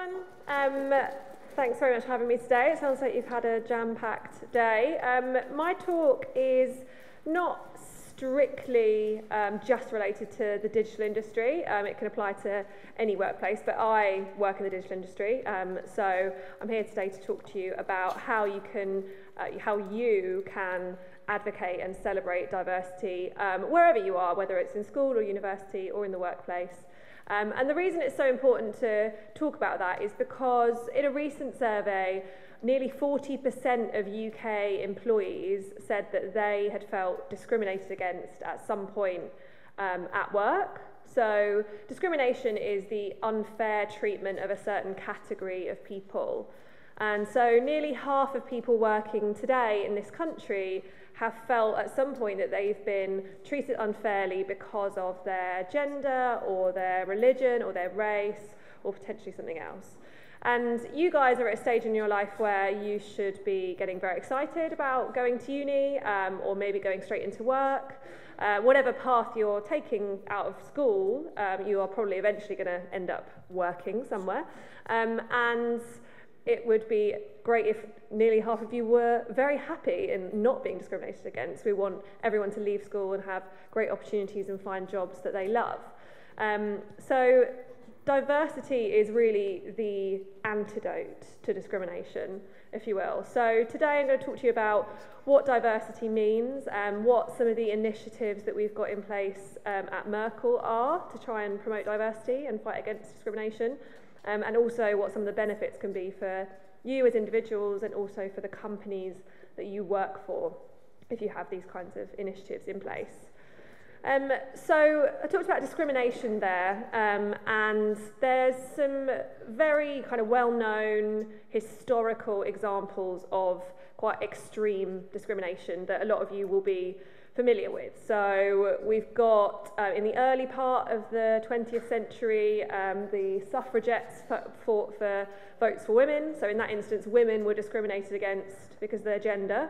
everyone. Thanks very much for having me today. It sounds like you've had a jam-packed day. My talk is not strictly just related to the digital industry. It can apply to any workplace, but I work in the digital industry, so I'm here today to talk to you about how you can advocate and celebrate diversity wherever you are, whether it's in school or university or in the workplace. And the reason it's so important to talk about that is because in a recent survey, nearly 40% of UK employees said that they had felt discriminated against at some point at work. So discrimination is the unfair treatment of a certain category of people. And so nearly half of people working today in this country have felt at some point that they've been treated unfairly because of their gender or their religion or their race or potentially something else. And you guys are at a stage in your life where you should be getting very excited about going to uni or maybe going straight into work. Whatever path you're taking out of school, you are probably eventually going to end up working somewhere. And it would be great if nearly half of you were very happy in not being discriminated against. We want everyone to leave school and have great opportunities and find jobs that they love. So diversity is really the antidote to discrimination, if you will. So today I'm going to talk to you about what diversity means and what some of the initiatives that we've got in place at Merkel are to try and promote diversity and fight against discrimination. And also what some of the benefits can be for you as individuals and also for the companies that you work for if you have these kinds of initiatives in place. So I talked about discrimination there, and there's some very kind of well-known historical examples of quite extreme discrimination that a lot of you will be familiar with. So we've got, in the early part of the 20th century, the suffragettes fought for votes for women. So in that instance, women were discriminated against because of their gender.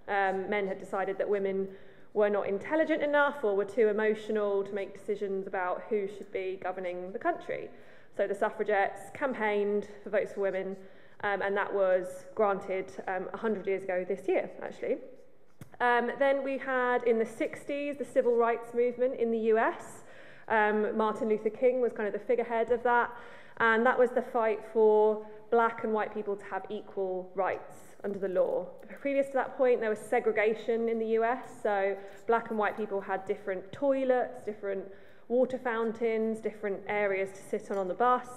Men had decided that women were not intelligent enough or were too emotional to make decisions about who should be governing the country. So the suffragettes campaigned for votes for women, and that was granted 100 years ago this year, actually. Then we had in the 60s the civil rights movement in the US. Martin Luther King was kind of the figurehead of that, and that was the fight for black and white people to have equal rights under the law. Previous to that point, there was segregation in the US, so black and white people had different toilets, different water fountains, different areas to sit on the bus.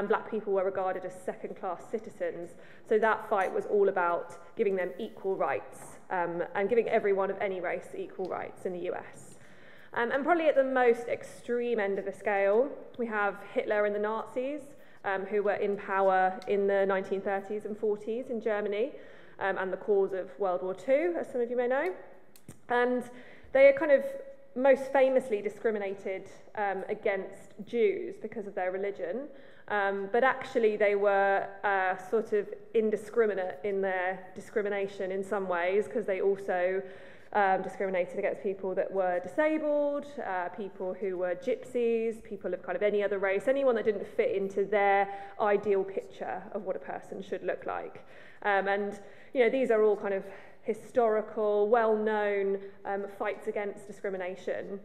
Black people were regarded as second-class citizens. So that fight was all about giving them equal rights and giving everyone of any race equal rights in the US. And probably at the most extreme end of the scale, we have Hitler and the Nazis, who were in power in the 1930s and 40s in Germany, and the cause of World War II, as some of you may know. And they are kind of most famously discriminated against Jews because of their religion. But actually they were sort of indiscriminate in their discrimination in some ways, because they also discriminated against people that were disabled, people who were gypsies, people of kind of any other race, anyone that didn't fit into their ideal picture of what a person should look like. And you know, these are all kind of historical, well-known fights against discrimination.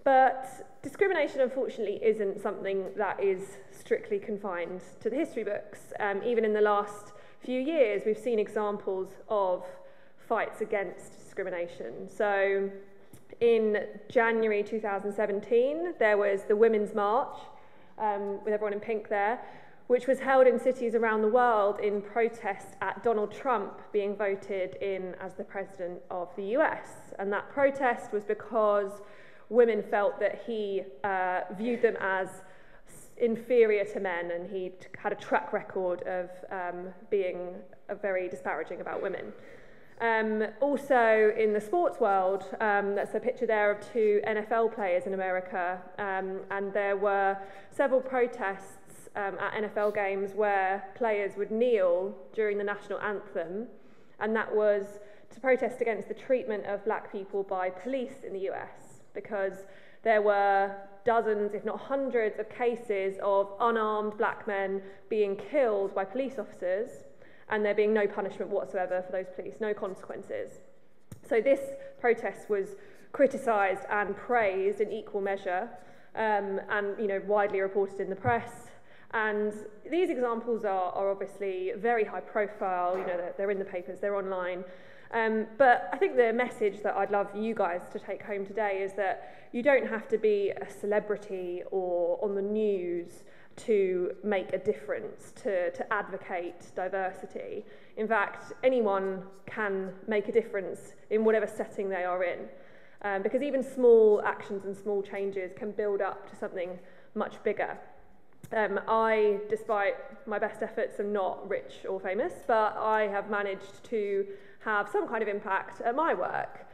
But discrimination, unfortunately, isn't something that is strictly confined to the history books. Even in the last few years, we've seen examples of fights against discrimination. So in January 2017, there was the Women's March, with everyone in pink there, which was held in cities around the world in protest at Donald Trump being voted in as the president of the US. And that protest was because women felt that he viewed them as inferior to men, and he had a track record of being very disparaging about women. Also in the sports world, that's a picture there of two NFL players in America, and there were several protests at NFL games where players would kneel during the national anthem, and that was to protest against the treatment of black people by police in the US, because there were dozens, if not hundreds, of cases of unarmed black men being killed by police officers, and there being no punishment whatsoever for those police, no consequences. So this protest was criticised and praised in equal measure, and widely reported in the press. And these examples are obviously very high profile, they're in the papers, they're online. But I think the message that I'd love you guys to take home today is that you don't have to be a celebrity or on the news to make a difference, to advocate diversity. In fact, anyone can make a difference in whatever setting they are in, because even small actions and small changes can build up to something much bigger. I, despite my best efforts, am not rich or famous, but I have managed to have some kind of impact at my work,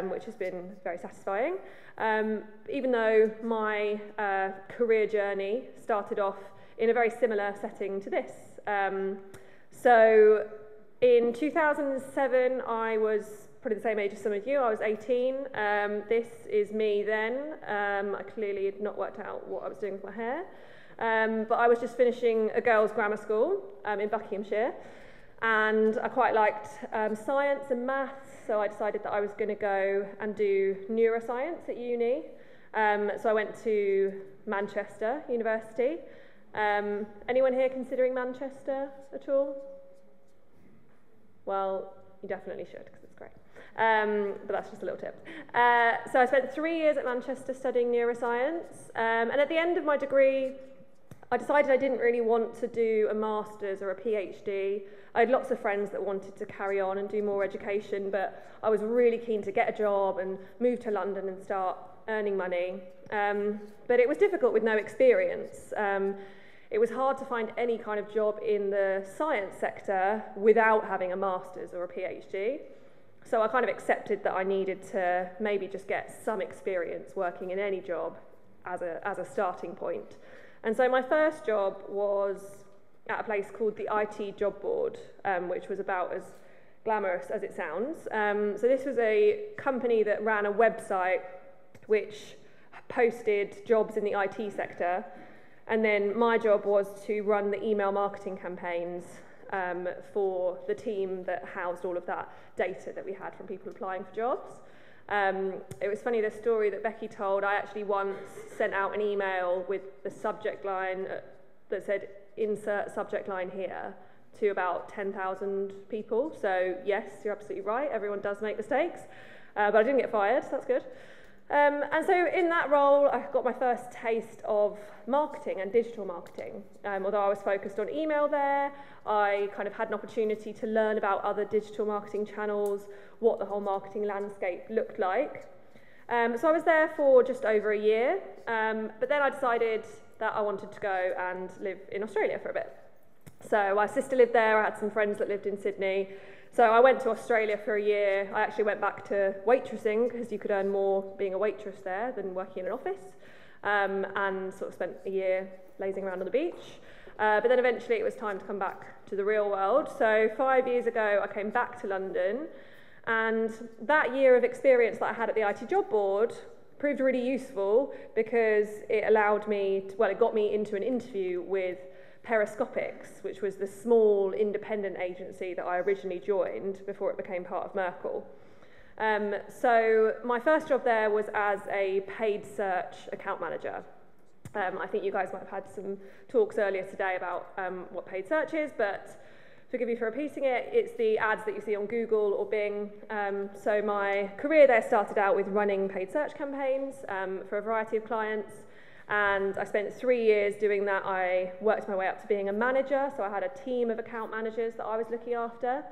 which has been very satisfying. Even though my career journey started off in a very similar setting to this. So in 2007, I was probably the same age as some of you. I was 18. This is me then. I clearly had not worked out what I was doing with my hair. But I was just finishing a girls' grammar school in Buckinghamshire, and I quite liked science and maths, so I decided that I was going to go and do neuroscience at uni. So I went to Manchester University. Anyone here considering Manchester at all? Well, you definitely should, because it's great. But that's just a little tip. So I spent 3 years at Manchester studying neuroscience, and at the end of my degree, I decided I didn't really want to do a master's or a PhD. I had lots of friends that wanted to carry on and do more education, but I was really keen to get a job and move to London and start earning money. But it was difficult with no experience. It was hard to find any kind of job in the science sector without having a master's or a PhD. So I kind of accepted that I needed to maybe just get some experience working in any job as a starting point. And so my first job was at a place called the IT Job Board, which was about as glamorous as it sounds. So this was a company that ran a website which posted jobs in the IT sector. And then my job was to run the email marketing campaigns for the team that housed all of that data that we had from people applying for jobs. It was funny, the story that Becky told. I actually once sent out an email with the subject line that said, insert subject line here, to about 10,000 people. So yes, you're absolutely right, everyone does make mistakes, but I didn't get fired, so that's good. And so in that role, I got my first taste of marketing and digital marketing. Although I was focused on email there, I kind of had an opportunity to learn about other digital marketing channels, what the whole marketing landscape looked like. So I was there for just over a year, but then I decided that I wanted to go and live in Australia for a bit. So my sister lived there, I had some friends that lived in Sydney. So I went to Australia for a year. I actually went back to waitressing because you could earn more being a waitress there than working in an office, and sort of spent a year lazing around on the beach. But then eventually it was time to come back to the real world. So 5 years ago, I came back to London, and that year of experience that I had at the IT Job Board proved really useful because it allowed me to, it got me into an interview with Periscopics, which was the small independent agency that I originally joined before it became part of Merkle. So my first job there was as a paid search account manager. I think you guys might have had some talks earlier today about what paid search is, but forgive me for repeating it, it's the ads that you see on Google or Bing. So my career there started out with running paid search campaigns for a variety of clients. And I spent 3 years doing that. I worked my way up to being a manager, so I had a team of account managers that I was looking after.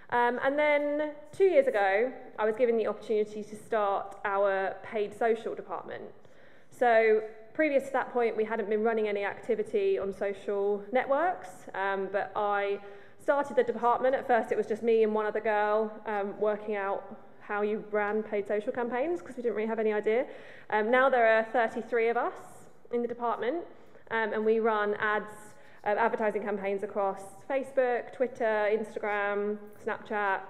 And then 2 years ago, I was given the opportunity to start our paid social department. So previous to that point, we hadn't been running any activity on social networks, but I started the department. At first, it was just me and one other girl working out how you ran paid social campaigns, because we didn't really have any idea. Now there are 33 of us in the department, and we run advertising campaigns across Facebook, Twitter, Instagram, Snapchat,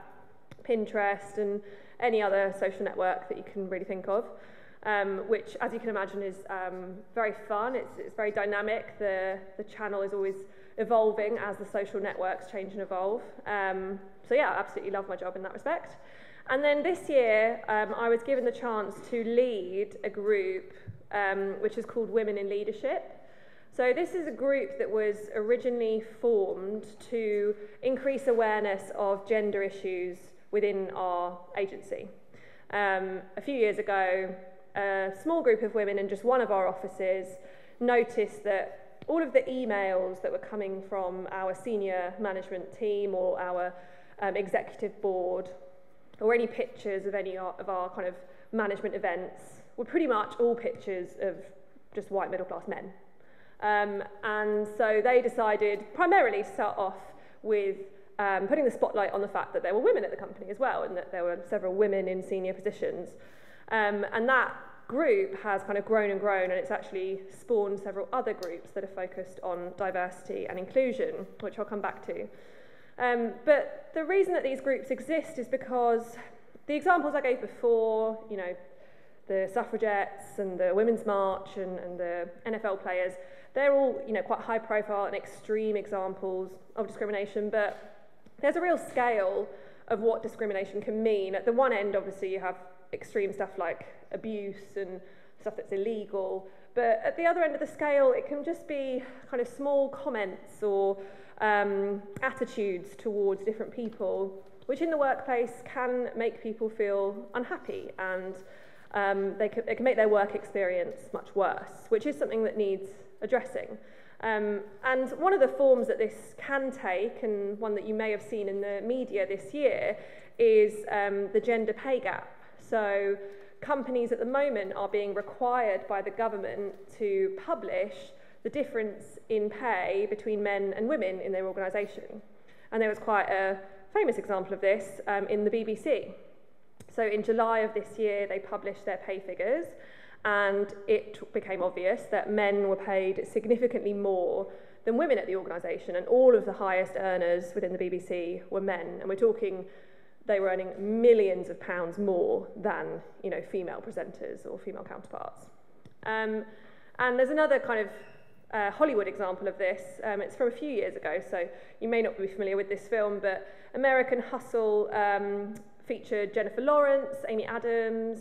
Pinterest, and any other social network that you can really think of. which, as you can imagine, is very fun. It's very dynamic. The channel is always evolving as the social networks change and evolve. So yeah, I absolutely love my job in that respect. And then this year, I was given the chance to lead a group which is called Women in Leadership. So this is a group that was originally formed to increase awareness of gender issues within our agency. A few years ago, a small group of women in just one of our offices noticed that all of the emails that were coming from our senior management team or our executive board, or any pictures of any of our kind of management events, were pretty much all pictures of just white middle-class men. And so they decided primarily to start off with putting the spotlight on the fact that there were women at the company as well, and that there were several women in senior positions. And that group has kind of grown and grown, and it's actually spawned several other groups that are focused on diversity and inclusion, which I'll come back to. But the reason that these groups exist is because the examples I gave before, you know, the suffragettes and the Women's March and the NFL players, they're all, you know, quite high profile and extreme examples of discrimination, but there's a real scale of what discrimination can mean. At the one end, obviously, you have extreme stuff like abuse and stuff that's illegal, but at the other end of the scale, it can just be kind of small comments or attitudes towards different people, which in the workplace can make people feel unhappy, and it can make their work experience much worse, which is something that needs addressing. And one of the forms that this can take, and one that you may have seen in the media this year, is the gender pay gap. So companies at the moment are being required by the government to publish the difference in pay between men and women in their organisation. And there was quite a famous example of this in the BBC. So in July of this year, they published their pay figures, and it became obvious that men were paid significantly more than women at the organisation, and all of the highest earners within the BBC were men. And we're talking, they were earning millions of pounds more than, you know, female presenters or female counterparts. And there's another kind of Hollywood example of this. It's from a few years ago, so you may not be familiar with this film, but American Hustle featured Jennifer Lawrence, Amy Adams,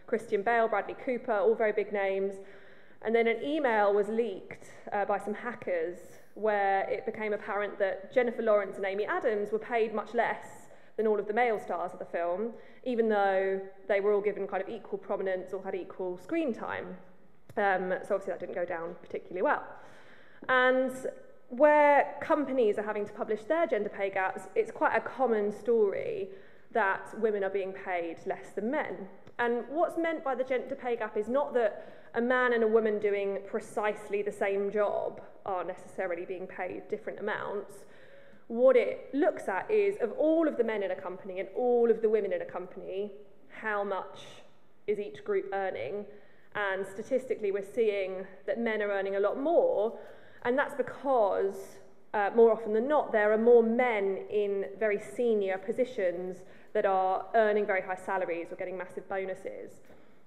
Christian Bale, Bradley Cooper, all very big names. And then an email was leaked by some hackers where it became apparent that Jennifer Lawrence and Amy Adams were paid much less than all of the male stars of the film, even though they were all given kind of equal prominence or had equal screen time. So obviously that didn't go down particularly well. And where companies are having to publish their gender pay gaps, it's quite a common story that women are being paid less than men. And what's meant by the gender pay gap is not that a man and a woman doing precisely the same job are necessarily being paid different amounts. What it looks at is, of all of the men in a company and all of the women in a company, how much is each group earning? And statistically, we're seeing that men are earning a lot more, and that's because, more often than not, there are more men in very senior positions that are earning very high salaries or getting massive bonuses.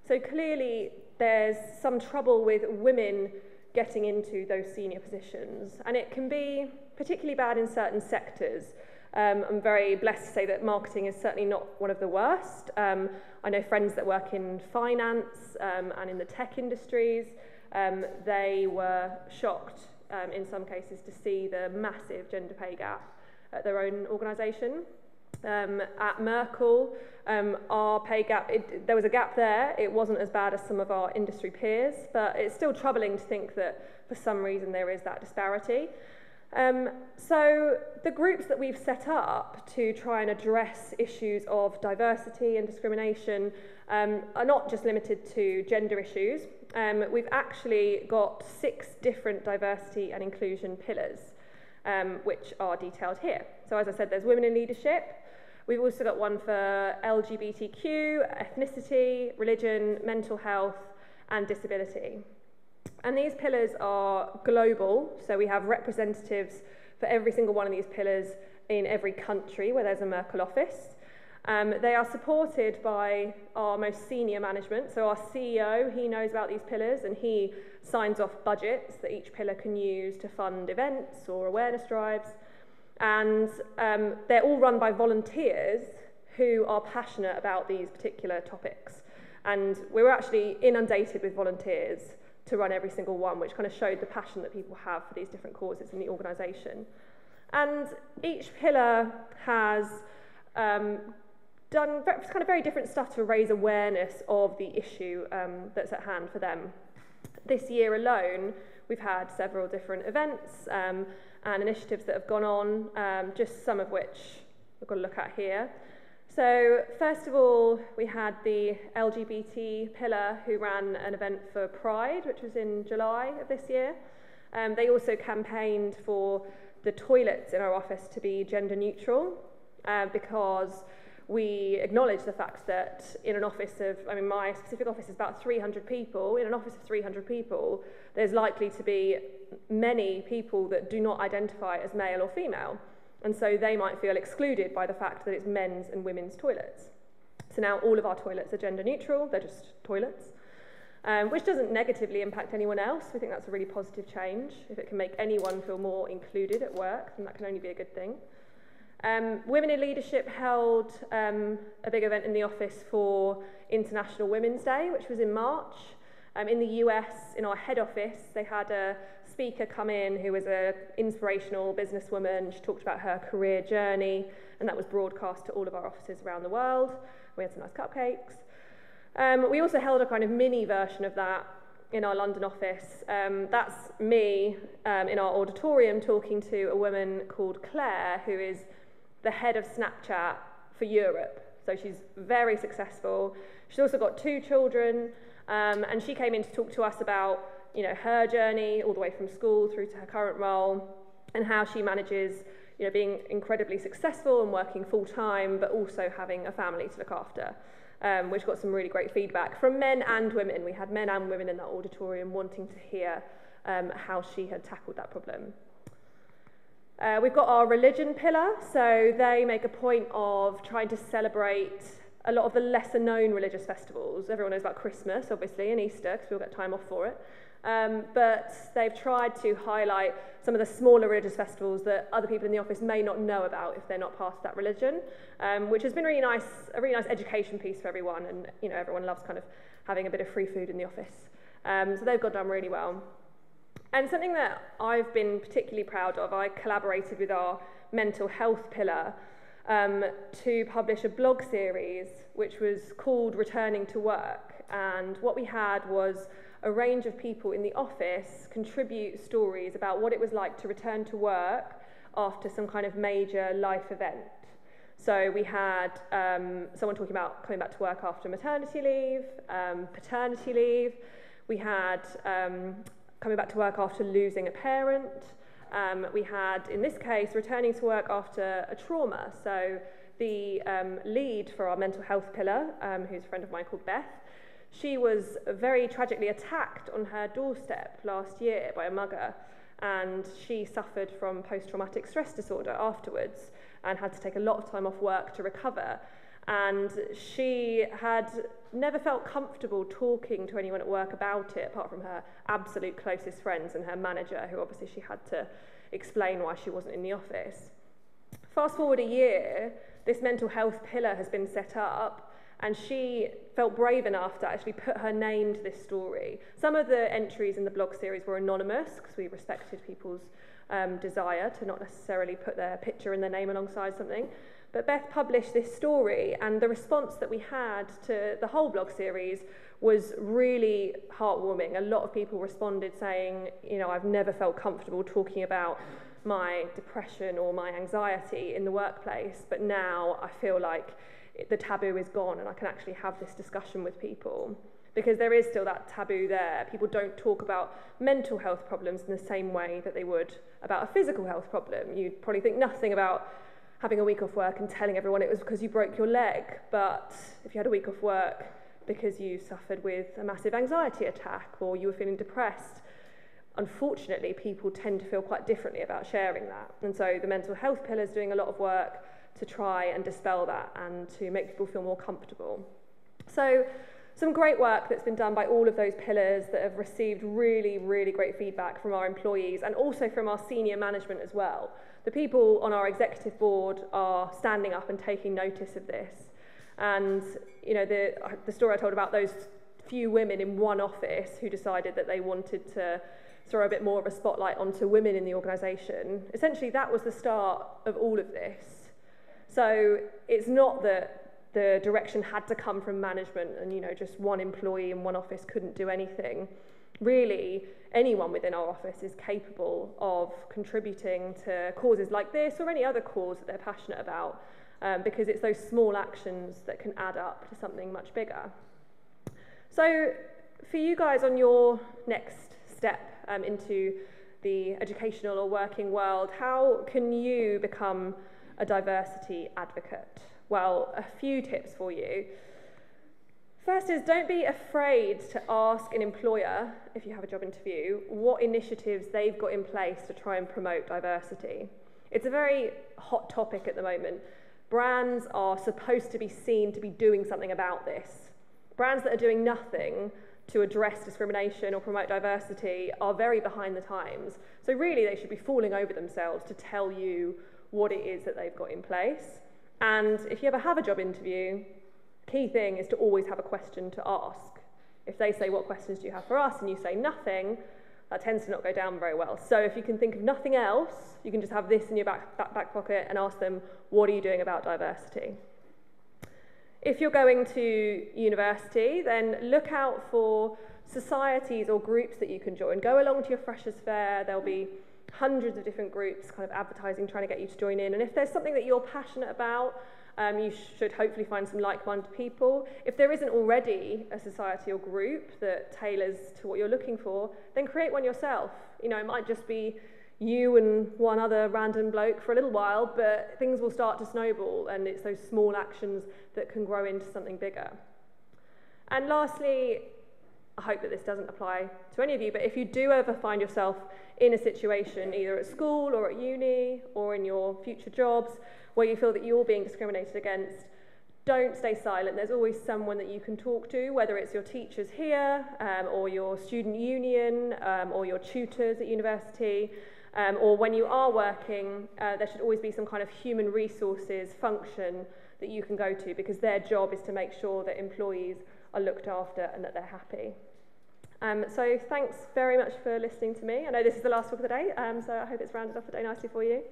So clearly, there's some trouble with women getting into those senior positions, and it can be particularly bad in certain sectors. I'm very blessed to say that marketing is certainly not one of the worst. I know friends that work in finance and in the tech industries. They were shocked in some cases to see the massive gender pay gap at their own organisation. At Merkel, our pay gap, there was a gap there. It wasn't as bad as some of our industry peers, but it's still troubling to think that for some reason there is that disparity. So the groups that we've set up to try and address issues of diversity and discrimination are not just limited to gender issues. We've actually got 6 different diversity and inclusion pillars, which are detailed here. So as I said, there's women in leadership. We've also got one for LGBTQ, ethnicity, religion, mental health, and disability. And these pillars are global, so we have representatives for every single one of these pillars in every country where there's a Merkel office. They are supported by our most senior management. So our CEO, he knows about these pillars and he signs off budgets that each pillar can use to fund events or awareness drives. And they're all run by volunteers who are passionate about these particular topics. And we were actually inundated with volunteers to run every single one, which kind of showed the passion that people have for these different causes in the organisation. And each pillar has done kind of very different stuff to raise awareness of the issue that's at hand for them. This year alone, we've had several different events and initiatives that have gone on, just some of which we've got to look at here. So first of all, we had the LGBT pillar who ran an event for Pride, which was in July of this year. They also campaigned for the toilets in our office to be gender neutral because we acknowledge the fact that in an office of, my specific office is about 300 people. In an office of 300 people, there's likely to be many people that do not identify as male or female. And so they might feel excluded by the fact that it's men's and women's toilets. So now all of our toilets are gender neutral, they're just toilets, which doesn't negatively impact anyone else. We think that's a really positive change. If it can make anyone feel more included at work, then that can only be a good thing. Women in Leadership held a big event in the office for International Women's Day, which was in March. In the US, in our head office, they had a speaker come in who was an inspirational businesswoman. She talked about her career journey, and that was broadcast to all of our offices around the world. We had some nice cupcakes. We also held a kind of mini version of that in our London office. That's me in our auditorium talking to a woman called Claire, who is the head of Snapchat for Europe. So she's very successful. She's also got 2 children, and she came in to talk to us about her journey all the way from school through to her current role and how she manages being incredibly successful and working full-time, but also having a family to look after, which got some really great feedback from men and women. We had men and women in that auditorium wanting to hear how she had tackled that problem. We've got our religion pillar, so they make a point of trying to celebrate a lot of the lesser known religious festivals. Everyone knows about Christmas, obviously, and Easter, because we all get time off for it. But they've tried to highlight some of the smaller religious festivals that other people in the office may not know about if they're not part of that religion, which has been a really nice education piece for everyone, and everyone loves kind of having a bit of free food in the office. So they've got done really well. And something that I've been particularly proud of, I collaborated with our mental health pillar to publish a blog series which was called Returning to Work, and what we had was a range of people in the office contribute stories about what it was like to return to work after some kind of major life event. So we had someone talking about coming back to work after maternity leave, paternity leave. We had coming back to work after losing a parent. We had, in this case, returning to work after a trauma. So the lead for our mental health pillar, who's a friend of mine called Beth, she was very tragically attacked on her doorstep last year by a mugger, and she suffered from post-traumatic stress disorder afterwards and had to take a lot of time off work to recover. And she had never felt comfortable talking to anyone at work about it, apart from her absolute closest friends and her manager, who obviously she had to explain why she wasn't in the office. Fast forward a year, this mental health pillar has been set up, and she felt brave enough to actually put her name to this story. Some of the entries in the blog series were anonymous, because we respected people's desire to not necessarily put their picture and their name alongside something. But Beth published this story, and the response that we had to the whole blog series was really heartwarming. A lot of people responded saying, I've never felt comfortable talking about my depression or my anxiety in the workplace, but now I feel like the taboo is gone and I can actually have this discussion with people. Because there is still that taboo there. People don't talk about mental health problems in the same way that they would about a physical health problem. You'd probably think nothing about having a week off work and telling everyone it was because you broke your leg. But if you had a week off work because you suffered with a massive anxiety attack or you were feeling depressed, unfortunately, people tend to feel quite differently about sharing that. And so the mental health pillar is doing a lot of work to try and dispel that and to make people feel more comfortable. So some great work that's been done by all of those pillars that have received really, really great feedback from our employees and also from our senior management as well. The people on our executive board are standing up and taking notice of this. And you know, the story I told about those few women in one office who decided that they wanted to throw a bit more of a spotlight onto women in the organisation, essentially that was the start of all of this. So it's not that the direction had to come from management and, you know, just one employee in one office couldn't do anything. Really, anyone within our office is capable of contributing to causes like this or any other cause that they're passionate about, because it's those small actions that can add up to something much bigger. So for you guys on your next step into the educational or working world, how can you become a diversity advocate? Well, a few tips for you. First is, don't be afraid to ask an employer, if you have a job interview, what initiatives they've got in place to try and promote diversity. It's a very hot topic at the moment. Brands are supposed to be seen to be doing something about this. Brands that are doing nothing to address discrimination or promote diversity are very behind the times. So really, they should be falling over themselves to tell you what it is that they've got in place. And if you ever have a job interview, key thing is to always have a question to ask. If they say, what questions do you have for us? And you say nothing, that tends to not go down very well. So if you can think of nothing else, you can just have this in your back pocket and ask them, what are you doing about diversity? If you're going to university, then look out for societies or groups that you can join. Go along to your freshers' fair. There'll be hundreds of different groups kind of advertising, trying to get you to join in. And if there's something that you're passionate about, you should hopefully find some like-minded people. If there isn't already a society or group that tailors to what you're looking for, then create one yourself. You know, it might just be you and one other random bloke for a little while, but things will start to snowball, and it's those small actions that can grow into something bigger. And lastly, I hope that this doesn't apply to any of you, but if you do ever find yourself in a situation, either at school or at uni or in your future jobs, where you feel that you're being discriminated against, don't stay silent. There's always someone that you can talk to, whether it's your teachers here, or your student union, or your tutors at university, or when you are working, there should always be some kind of human resources function that you can go to, because their job is to make sure that employees are looked after and that they're happy. So thanks very much for listening to me. I know this is the last talk of the day, so I hope it's rounded off the day nicely for you.